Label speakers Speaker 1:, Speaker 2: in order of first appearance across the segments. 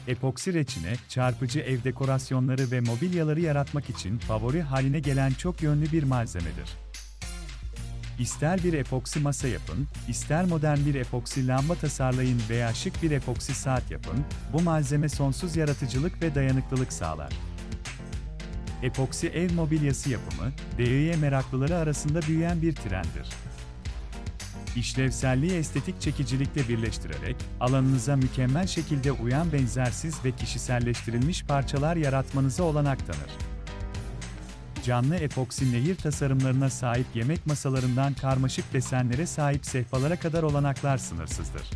Speaker 1: Epoksi reçine, çarpıcı ev dekorasyonları ve mobilyaları yaratmak için favori haline gelen çok yönlü bir malzemedir. İster bir epoksi masa yapın, ister modern bir epoksi lamba tasarlayın veya şık bir epoksi saat yapın, bu malzeme sonsuz yaratıcılık ve dayanıklılık sağlar. Epoksi ev mobilyası yapımı, meraklıları arasında büyüyen bir trenddir. İşlevselliği estetik çekicilikle birleştirerek, alanınıza mükemmel şekilde uyan benzersiz ve kişiselleştirilmiş parçalar yaratmanıza olanak tanır. Canlı epoksi nehir tasarımlarına sahip yemek masalarından karmaşık desenlere sahip sehpalara kadar olanaklar sınırsızdır.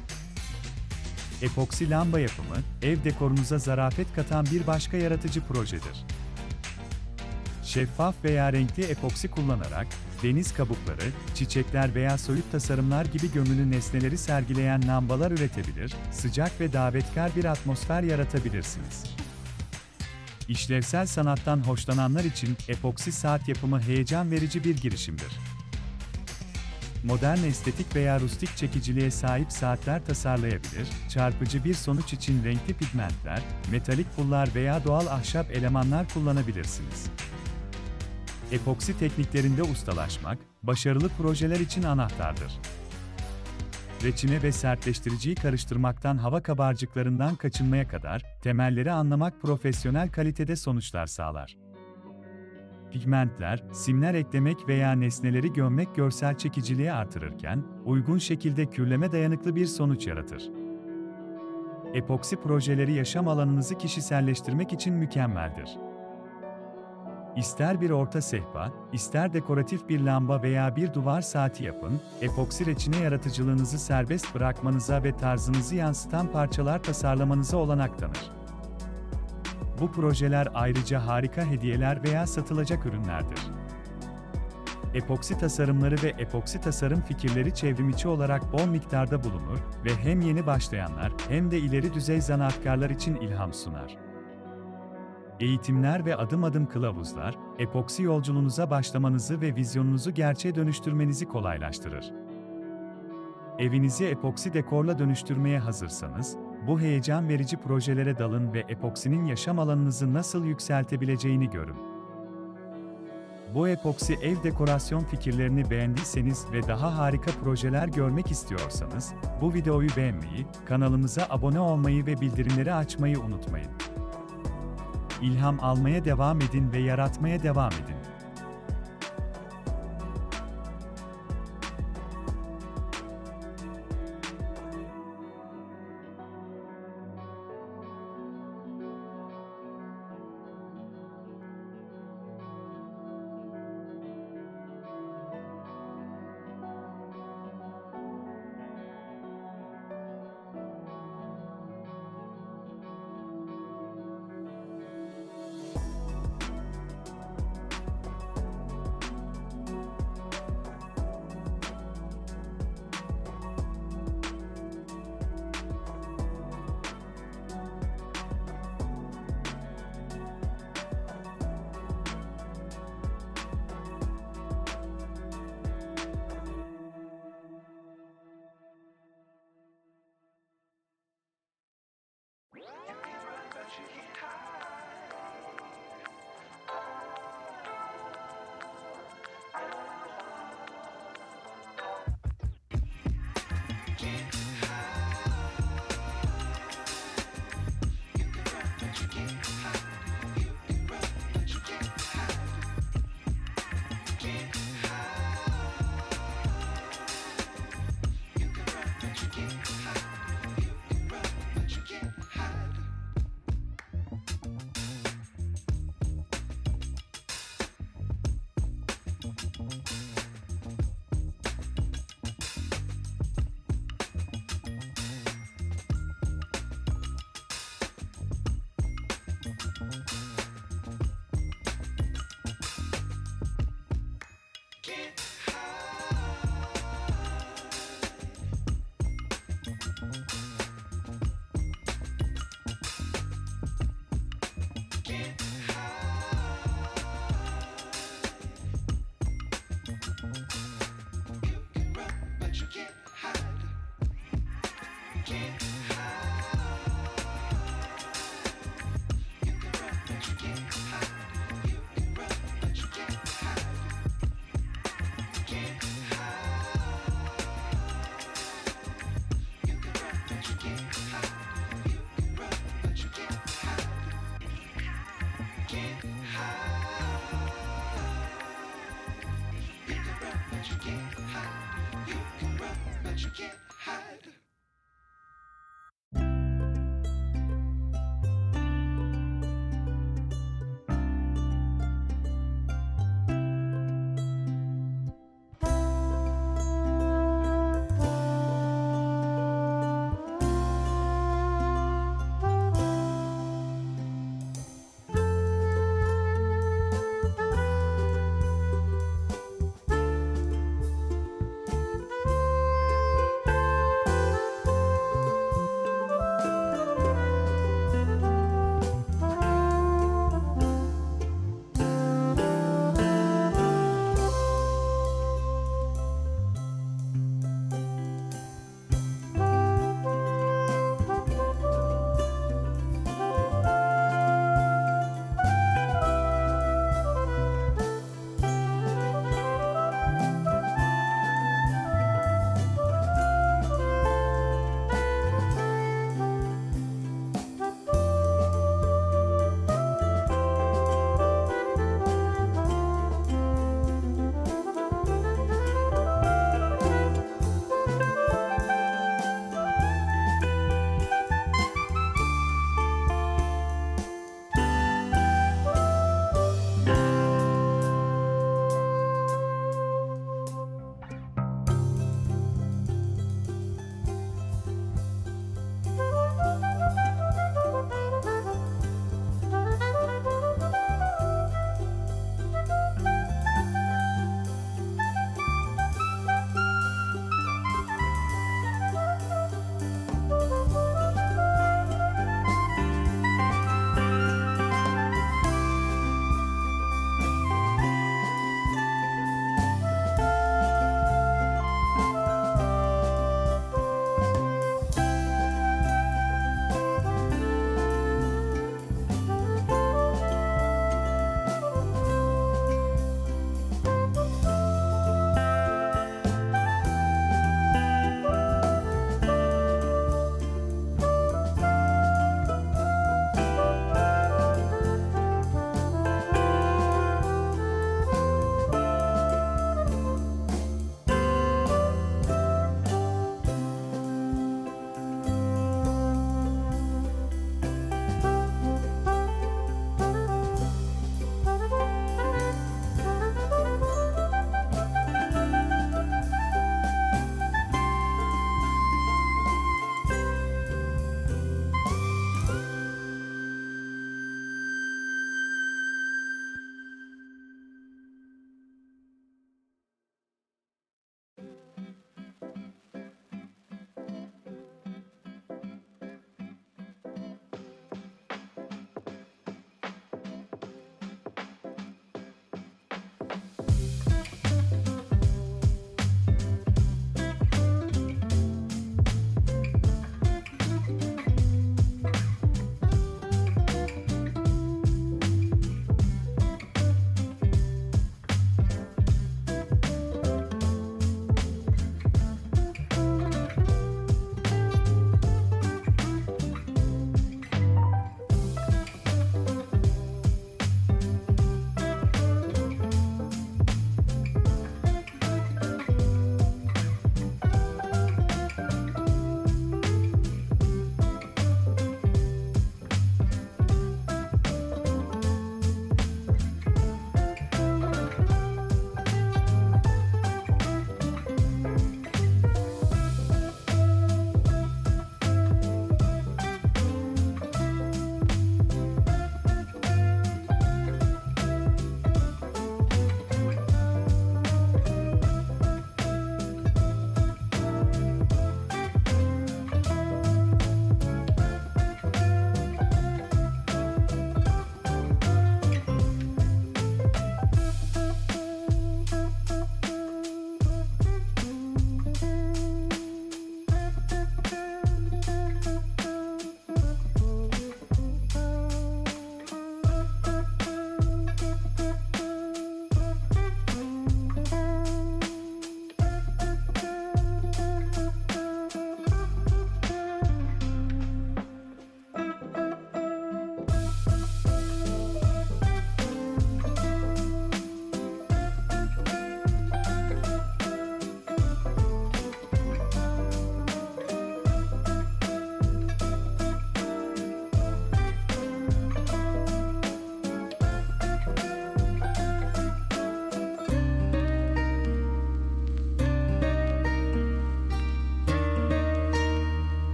Speaker 1: Epoksi lamba yapımı, ev dekorunuza zarafet katan bir başka yaratıcı projedir. Şeffaf veya renkli epoksi kullanarak, deniz kabukları, çiçekler veya soyut tasarımlar gibi gömülü nesneleri sergileyen lambalar üretebilir, sıcak ve davetkar bir atmosfer yaratabilirsiniz. İşlevsel sanattan hoşlananlar için epoksi saat yapımı heyecan verici bir girişimdir. Modern estetik veya rustik çekiciliğe sahip saatler tasarlayabilir, çarpıcı bir sonuç için renkli pigmentler, metalik pullar veya doğal ahşap elemanlar kullanabilirsiniz. Epoksi tekniklerinde ustalaşmak, başarılı projeler için anahtardır. Reçine ve sertleştiriciyi karıştırmaktan hava kabarcıklarından kaçınmaya kadar, temelleri anlamak profesyonel kalitede sonuçlar sağlar. Pigmentler, simler eklemek veya nesneleri gömmek görsel çekiciliği artırırken, uygun şekilde kürleme dayanıklı bir sonuç yaratır. Epoksi projeleri yaşam alanınızı kişiselleştirmek için mükemmeldir. İster bir orta sehpa, ister dekoratif bir lamba veya bir duvar saati yapın, epoksi reçine yaratıcılığınızı serbest bırakmanıza ve tarzınızı yansıtan parçalar tasarlamanıza olanak tanır. Bu projeler ayrıca harika hediyeler veya satılacak ürünlerdir. Epoksi tasarımları ve epoksi tasarım fikirleri çevrimiçi olarak bol miktarda bulunur ve hem yeni başlayanlar hem de ileri düzey zanaatkarlar için ilham sunar. Eğitimler ve adım adım kılavuzlar, epoksi yolculuğunuza başlamanızı ve vizyonunuzu gerçeğe dönüştürmenizi kolaylaştırır. Evinizi epoksi dekorla dönüştürmeye hazırsanız, bu heyecan verici projelere dalın ve epoksinin yaşam alanınızı nasıl yükseltebileceğini görün. Bu epoksi ev dekorasyon fikirlerini beğendiyseniz ve daha harika projeler görmek istiyorsanız, bu videoyu beğenmeyi, kanalımıza abone olmayı ve bildirimleri açmayı unutmayın. İlham almaya devam edin ve yaratmaya devam edin.